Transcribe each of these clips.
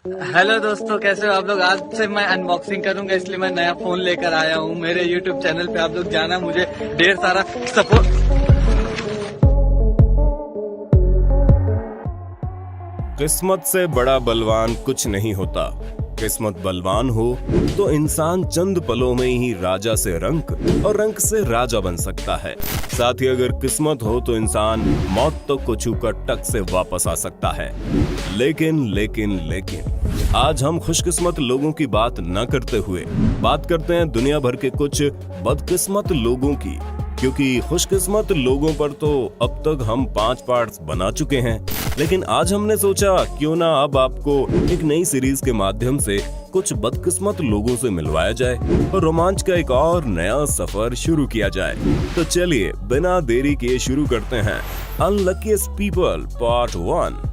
Hello दोस्तों, कैसे हो आप लोग। आज से मैं अनबॉक्सिंग करूंगा, इसलिए मैं नया फोन लेकर आया हूँ। मेरे यूट्यूब चैनल पे आप लोग जाना, मुझे ढेर सारा सपोर्ट। किस्मत से बड़ा बलवान कुछ नहीं होता। किस्मत बलवान हो तो इंसान चंद पलों में ही राजा से रंक और रंक से राजा बन सकता है। साथ ही अगर किस्मत हो तो इंसान मौत तक को छूकर टक से वापस आ सकता है। लेकिन आज हम खुशकिस्मत लोगों की बात न करते हुए बात करते हैं दुनिया भर के कुछ बदकिस्मत लोगों की, क्योंकि खुशकिस्मत लोगों पर तो अब तक हम 5 पार्ट्स बना चुके हैं। लेकिन आज हमने सोचा क्यों ना अब आपको एक नई सीरीज के माध्यम से कुछ बदकिस्मत लोगों से मिलवाया जाए और रोमांच का एक और नया सफर शुरू किया जाए। तो चलिए बिना देरी किए शुरू करते हैं अनलकीस्ट पीपल पार्ट 1।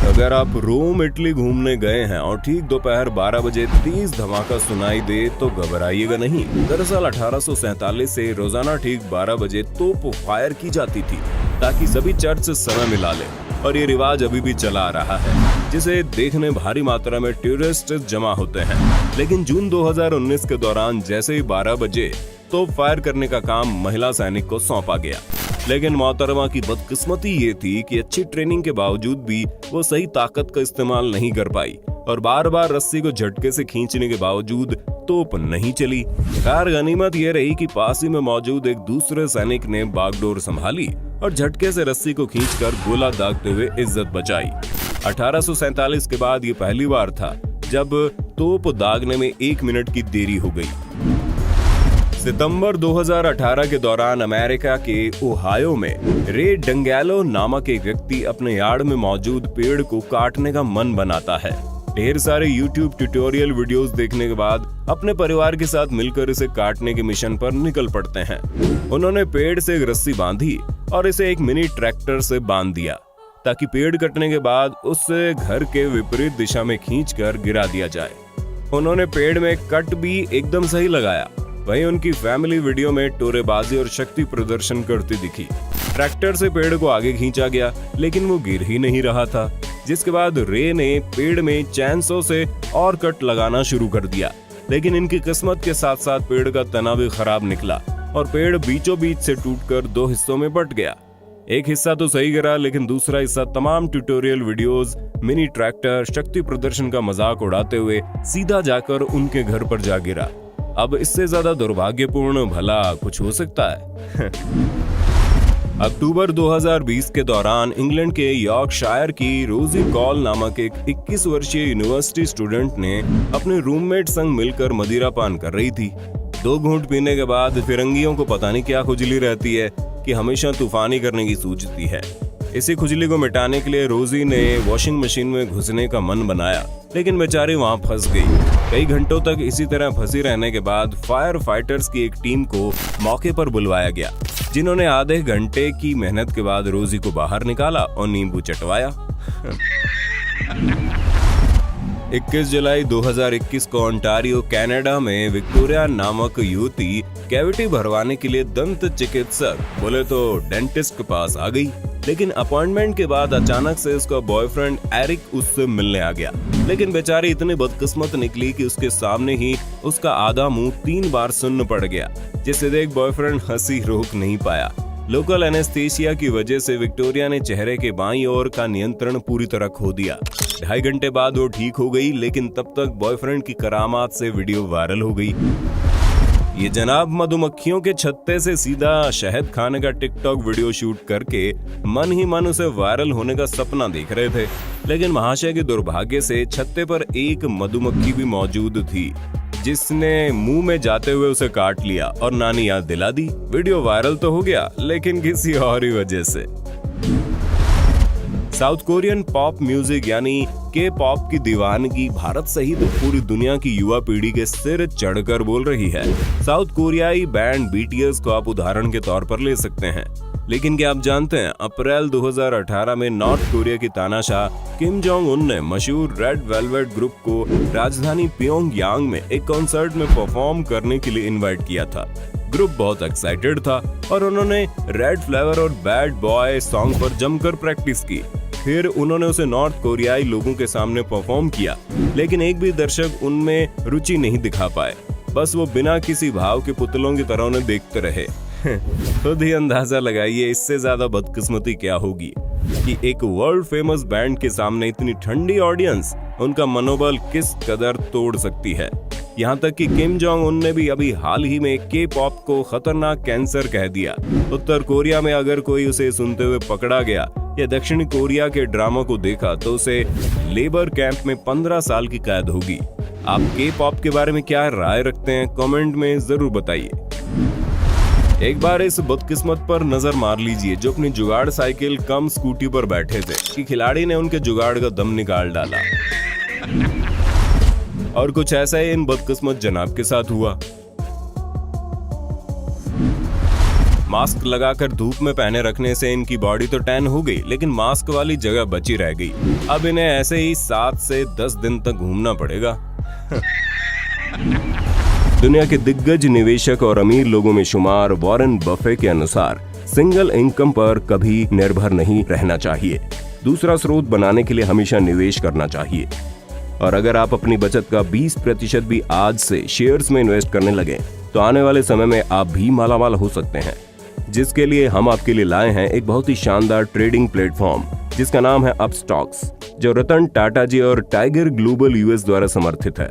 अगर आप रोम इटली घूमने गए हैं और ठीक दोपहर 12 बजे तेज धमाका सुनाई दे तो घबराइएगा नहीं। दरअसल 1847 से रोजाना ठीक 12 बजे तोप फायर की जाती थी ताकि सभी चर्च समय मिला ले, और ये रिवाज अभी भी चला आ रहा है, जिसे देखने भारी मात्रा में टूरिस्ट जमा होते हैं। लेकिन जून 2019 के दौरान जैसे ही 12 बजे तोप फायर करने का काम महिला सैनिक को सौंपा गया। लेकिन मोहतरमा की बदकिस्मती ये थी कि अच्छी ट्रेनिंग के बावजूद भी वो सही ताकत का इस्तेमाल नहीं कर पाई और बार बार रस्सी को झटके से खींचने के बावजूद तोप नहीं चली। खैर गनीमत ये रही कि पास ही में मौजूद एक दूसरे सैनिक ने बागडोर संभाली और झटके से रस्सी को खींचकर गोला दागते हुए इज्जत बचाई। 1847 के बाद ये पहली बार था जब तोप दागने में 1 मिनट की देरी हो गई। सितंबर 2018 के दौरान अमेरिका के ओहायो में रे डंगैलो नामक एक व्यक्ति अपने यार्ड में मौजूद पेड़ को काटने का मन बनाता है। ढेर सारे YouTube ट्यूटोरियल वीडियोस देखने के बाद अपने परिवार के साथ मिलकर इसे काटने के मिशन पर निकल पड़ते हैं। उन्होंने पेड़ से एक रस्सी बांधी और इसे एक मिनी ट्रैक्टर से बांध दिया ताकि पेड़ कटने के बाद उससे घर के विपरीत दिशा में खींचकर गिरा दिया जाए। उन्होंने पेड़ में कट भी एकदम सही लगाया। वहीं उनकी फैमिली वीडियो में टोरेबाजी और शक्ति प्रदर्शन करती दिखी। ट्रैक्टर से पेड़ को आगे खींचा गया लेकिन वो गिर ही नहीं रहा था, जिसके बाद रे ने पेड़ में चैनसो से और कट लगाना शुरू कर दिया। लेकिन इनकी किस्मत के साथ साथ पेड़ का तना भी खराब निकला और पेड़ बीचों बीच से टूटकर 2 हिस्सों में बंट गया। एक हिस्सा तो सही गिरा लेकिन दूसरा हिस्सा तमाम ट्यूटोरियल वीडियोस, मिनी ट्रैक्टर, शक्ति प्रदर्शन का मजाक उड़ाते हुए सीधा जाकर उनके घर पर जा गिरा। अब इससे ज्यादा दुर्भाग्यपूर्ण भला कुछ हो सकता है। अक्टूबर 2020 के दौरान इंग्लैंड के यॉर्कशायर की रोजी कॉल नामक एक 21 वर्षीय यूनिवर्सिटी स्टूडेंट ने अपने रूममेट संग मिलकर मदिरा पान कर रही थी। 2 घूंट पीने के बाद फिरंगियों को पता नहीं क्या खुजली रहती है कि हमेशा तूफानी करने की सूझती है। इसी खुजली को मिटाने के लिए रोजी ने वॉशिंग मशीन में घुसने का मन बनाया, लेकिन बेचारी वहां फंस गई। कई घंटों तक इसी तरह फंसी रहने के बाद फायर फाइटर्स की एक टीम को मौके पर बुलवाया गया, जिन्होंने आधे घंटे की मेहनत के बाद रोजी को बाहर निकाला और नींबू चटवाया। 21 जुलाई 2021 को ओंटारियो कनाडा में विक्टोरिया नामक युवती कैविटी भरवाने के लिए दंत चिकित्सक, बोले तो डेंटिस्ट के पास आ गई। लेकिन अपॉइंटमेंट के बाद अचानक से उसका बॉयफ्रेंड एरिक उससे मिलने आ गया। लेकिन बेचारी इतनी बदकिस्मत निकली कि उसके सामने ही उसका आधा मुंह 3 बार सुन्न पड़ गया, जिससे देख बॉयफ्रेंड हंसी रोक नहीं पाया। लोकल एनेस्थीसिया की वजह से विक्टोरिया ने चेहरे के बाईं ओर का नियंत्रण पूरी तरह खो दिया। 2.5 घंटे बाद वो ठीक हो गई, लेकिन तब तक बॉयफ्रेंड की करामात से वीडियो वायरल हो गई। ये जनाब मधुमक्खियों के छत्ते से सीधा शहद खाने का टिकटॉक वीडियो शूट करके मन ही मन उसे वायरल होने का सपना देख रहे थे। लेकिन महाशय के दुर्भाग्य से छत्ते पर एक मधुमक्खी भी मौजूद थी, जिसने मुंह में जाते हुए उसे काट लिया और नानी याद दिला दी। वीडियो वायरल तो हो गया, लेकिन किसी और ही वजह से। साउथ कोरियन पॉप म्यूजिक यानी के पॉप की दीवानगी भारत सहित पूरी दुनिया की युवा पीढ़ी के सिर चढ़कर बोल रही है। साउथ कोरियाई बैंड बीटीएस को आप उदाहरण के तौर पर ले सकते हैं। लेकिन क्या आप जानते हैं, अप्रैल 2018 में नॉर्थ कोरिया की तानाशाह किम जोंग उन ने मशहूर रेड वेलवेट ग्रुप को राजधानी प्योंगयांग में एक कॉन्सर्ट में परफॉर्म करने के लिए इनवाइट किया था। ग्रुप बहुत एक्साइटेड था और उन्होंने रेड फ्लेवर और बैड बॉय सॉन्ग पर जमकर प्रैक्टिस की। फिर उन्होंने उसे नॉर्थ कोरियाई लोगों के सामने परफॉर्म किया, लेकिन एक भी दर्शक उनमें रुचि नहीं दिखा पाए। बस वो बिना किसी भाव के पुतलों की तरह उन्हें देखते रहे। खुद ही अंदाजा लगाइए इससे ज्यादा बदकिस्मती क्या होगी कि एक वर्ल्ड फेमस बैंड के सामने इतनी ठंडी ऑडियंस उनका मनोबल किस कदर तोड़ सकती है। यहाँ तक कि किम जोंग उन ने भी अभी हाल ही में के पॉप को खतरनाक कैंसर कह दिया। उत्तर कोरिया में अगर कोई उसे सुनते हुए पकड़ा गया या दक्षिणी कोरिया के ड्रामा को देखा तो उसे लेबर कैंप में 15 साल की कैद होगी। आप के पॉप के बारे में क्या राय रखते हैं, कमेंट में जरूर बताइए। एक बार इस बदकिस्मत पर नजर मार लीजिए जो अपनी जुगाड़ साइकिल कम स्कूटी पर बैठे थे कि खिलाड़ी ने उनके जुगाड़ का दम निकाल डाला। और कुछ ऐसा ही इन बदकिस्मत जनाब के साथ हुआ। मास्क लगाकर धूप में पहने रखने से इनकी बॉडी तो टैन हो गई, लेकिन मास्क वाली जगह बची रह गई। अब इन्हें ऐसे ही 7 से 10 दिन तक घूमना पड़ेगा। दुनिया के दिग्गज निवेशक और अमीर लोगों में शुमार वॉरेन बफे के अनुसार सिंगल इनकम पर कभी निर्भर नहीं रहना चाहिए। दूसरा स्रोत बनाने के लिए हमेशा निवेश करना चाहिए। और अगर आप अपनी बचत का 20% भी आज से शेयर्स में इन्वेस्ट करने लगे तो आने वाले समय में आप भी मालामाल हो सकते हैं, जिसके लिए हम आपके लिए लाए हैं एक बहुत ही शानदार ट्रेडिंग प्लेटफॉर्म जिसका नाम है अपस्टॉक्स, जो रतन टाटा जी और टाइगर ग्लोबल यूएस द्वारा समर्थित है।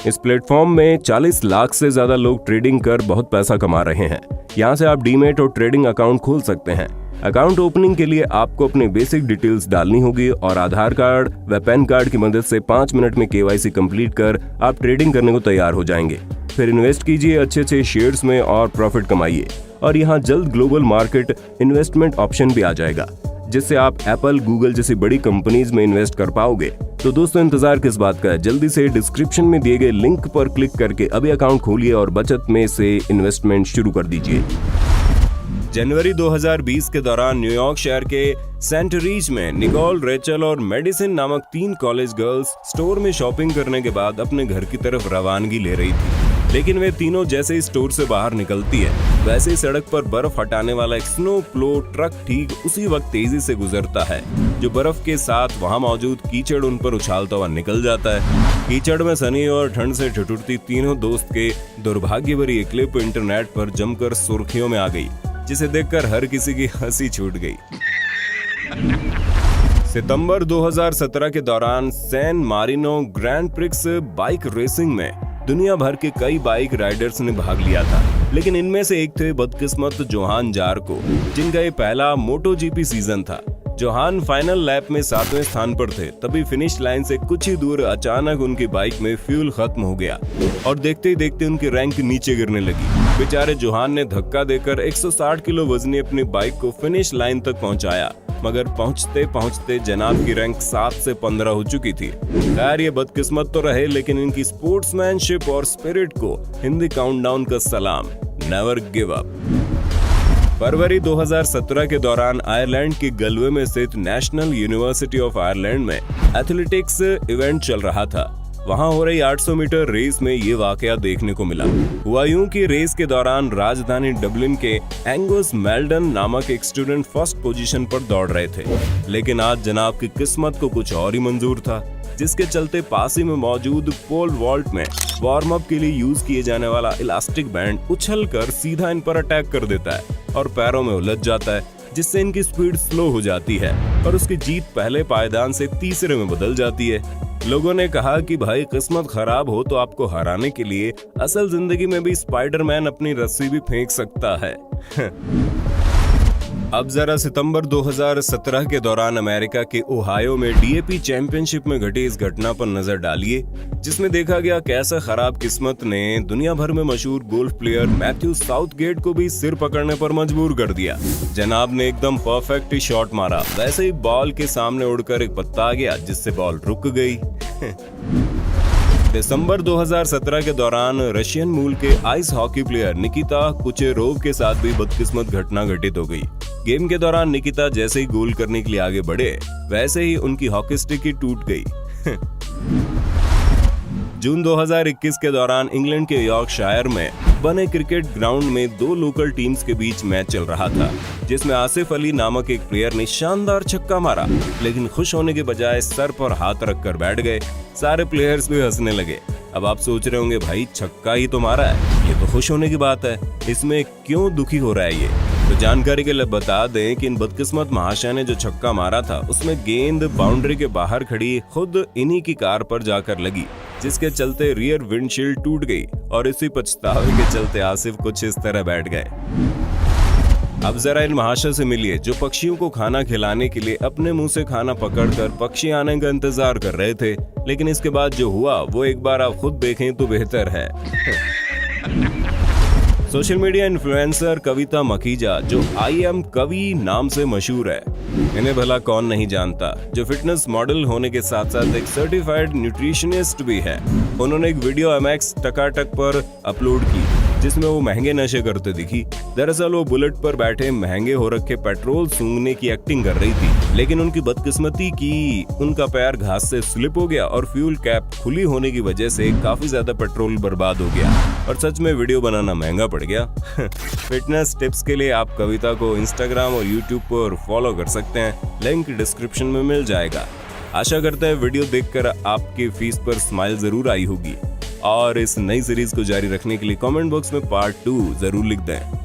इस प्लेटफॉर्म में 40 लाख से ज्यादा लोग ट्रेडिंग कर बहुत पैसा कमा रहे हैं। यहाँ से आप डीमेट और ट्रेडिंग अकाउंट खोल सकते हैं। अकाउंट ओपनिंग के लिए आपको अपने बेसिक डिटेल्स डालनी होगी और आधार कार्ड व पैन कार्ड की मदद से 5 मिनट में केवाईसी कंप्लीट कर आप ट्रेडिंग करने को तैयार हो जाएंगे। फिर इन्वेस्ट कीजिए अच्छे शेयर्स में और प्रॉफिट कमाइए। और यहाँ जल्द ग्लोबल मार्केट इन्वेस्टमेंट ऑप्शन भी आ जाएगा, जिससे आप एप्पल, गूगल जैसी बड़ी कंपनीज में इन्वेस्ट कर पाओगे। तो दोस्तों इंतजार किस बात का है, जल्दी से डिस्क्रिप्शन में दिए गए लिंक पर क्लिक करके अभी अकाउंट खोलिए और बचत में से इन्वेस्टमेंट शुरू कर दीजिए। जनवरी 2020 के दौरान न्यूयॉर्क शहर के सेंट रीच में निकोल, रेचल और मेडिसिन नामक 3 कॉलेज गर्ल्स स्टोर में शॉपिंग करने के बाद अपने घर की तरफ रवानगी ले रही थी। लेकिन वे तीनों जैसे ही स्टोर से बाहर निकलती है वैसे ही सड़क पर बर्फ हटाने वाला एक स्नो प्लो ट्रक ठीक उसी वक्त तेजी से गुजरता है, जो बर्फ के साथ वहां मौजूद कीचड़ उन पर उछालता हुआ निकल जाता है। कीचड़ में सनी और ठंड से ठिठुरती तीनों दोस्त के दुर्भाग्य भरी ये क्लिप इंटरनेट पर जमकर सुर्खियों में आ गई, जिसे देखकर हर किसी की हंसी छूट गई। सितंबर 2017 के दौरान San Marino Grand Prix bike racing में दुनिया भर के कई बाइक राइडर्स ने भाग लिया था, लेकिन इनमें से एक थे बदकिस्मत जोहान जार्को, जिनका ये पहला मोटो जीपी सीजन था। जोहान फाइनल लैप में 7वें स्थान पर थे, तभी फिनिश लाइन से कुछ ही दूर अचानक उनकी बाइक में फ्यूल खत्म हो गया और देखते ही देखते उनकी रैंक नीचे गिरने लगी। बेचारे जोहान ने धक्का देकर 160 किलो वजनी अपनी बाइक को फिनिश लाइन तक पहुंचाया, मगर पहुंचते पहुंचते जनाब की रैंक 7 से 15 हो चुकी थी। खैर ये बदकिस्मत तो रहे, लेकिन इनकी स्पोर्ट्समैनशिप और स्पिरिट को हिंदी काउंटडाउन का सलाम, नेवर गिव अप। फरवरी 2017 के दौरान आयरलैंड के गलवे में स्थित नेशनल यूनिवर्सिटी ऑफ आयरलैंड में एथलेटिक्स इवेंट चल रहा था। वहां हो रही 800 मीटर रेस में ये वाकया देखने को मिला। हुआ यूं कि रेस के दौरान राजधानी डबलिन के एंगस मेल्डन नामक एक स्टूडेंट फर्स्ट पोजीशन पर दौड़ रहे थे, लेकिन आज जनाब की किस्मत को कुछ और ही मंजूर था, जिसके चलते पास ही में मौजूद पोल वॉल्ट में वार्म अप के लिए यूज किए जाने वाला इलास्टिक बैंड उछलकर सीधा इन पर अटैक कर देता है और पैरों में उलझ जाता है, जिससे इनकी स्पीड स्लो हो जाती है और उसकी जीत पहले पायदान से तीसरे में बदल जाती है। लोगों ने कहा कि भाई किस्मत खराब हो तो आपको हराने के लिए असल जिंदगी में भी स्पाइडरमैन अपनी रस्सी भी फेंक सकता है। अब जरा सितंबर 2017 के दौरान अमेरिका के ओहायो में डीएपी चैंपियनशिप में घटी इस घटना पर नजर डालिए, जिसमें देखा गया कैसा खराब किस्मत ने दुनिया भर में मशहूर गोल्फ प्लेयर मैथ्यू साउथगेट को भी सिर पकड़ने पर मजबूर कर दिया। जनाब ने एकदम परफेक्ट ही शॉट मारा, वैसे ही बॉल के सामने उड़कर एक पत्ता आ गया, जिससे बॉल रुक गई। दिसंबर 2017 के दौरान रशियन मूल के आइस हॉकी प्लेयर निकिता कुचेरोव के साथ भी बदकिस्मत घटना घटित हो गई। गेम के दौरान निकिता जैसे ही गोल करने के लिए आगे बढ़े, वैसे ही उनकी हॉकी स्टिक ही टूट गई। जून 2021 के दौरान इंग्लैंड के यॉर्कशायर में बने क्रिकेट ग्राउंड में दो लोकल टीम्स के बीच मैच चल रहा था, जिसमें आसिफ अली नामक एक प्लेयर ने शानदार छक्का मारा, लेकिन खुश होने के बजाय सर पर हाथ रखकर बैठ गए। सारे प्लेयर्स भी हंसने लगे। अब आप सोच रहे होंगे, भाई छक्का ही तो मारा है, ये तो खुश होने की बात है, इसमें क्यों दुखी हो रहा है ये? तो जानकारी के लिए बता दें कि इन बदकिस्मत महाशय ने जो छक्का मारा था उसमें गेंद बाउंड्री के बाहर खड़ी खुद इन्हीं की कार पर जाकर लगी, जिसके चलते रियर विंडशील्ड टूट गई और इसी पछतावे के चलते आसिफ कुछ इस तरह बैठ गए। अब जरा इन महाशय से मिलिए जो पक्षियों को खाना खिलाने के लिए अपने मुंह से खाना पकड़कर पक्षी आने का इंतजार कर रहे थे, लेकिन इसके बाद जो हुआ वो एक बार आप खुद देखें तो बेहतर है। सोशल मीडिया इन्फ्लुएंसर कविता मखीजा, जो आई एम कवि नाम से मशहूर है, इन्हें भला कौन नहीं जानता, जो फिटनेस मॉडल होने के साथ साथ एक सर्टिफाइड न्यूट्रिशनिस्ट भी है। उन्होंने एक वीडियो MX टकाटक पर अपलोड की जिसमें वो महंगे नशे करते दिखी। दरअसल वो बुलेट पर बैठे महंगे हो रखे पेट्रोल सूंघने की एक्टिंग कर रही थी, लेकिन उनकी बदकिस्मती की उनका पैर घास से स्लिप हो गया और फ्यूल कैप खुली होने की वजह से काफी ज्यादा पेट्रोल बर्बाद हो गया और सच में वीडियो बनाना महंगा पड़ गया। फिटनेस टिप्स के लिए आप कविता को इंस्टाग्राम और यूट्यूब पर फॉलो कर सकते हैं, लिंक डिस्क्रिप्शन में मिल जाएगा। आशा करते हैं वीडियो देखकर आपकी फीस पर स्माइल जरूर आई होगी और इस नई सीरीज को जारी रखने के लिए कमेंट बॉक्स में पार्ट 2 जरूर लिख दें।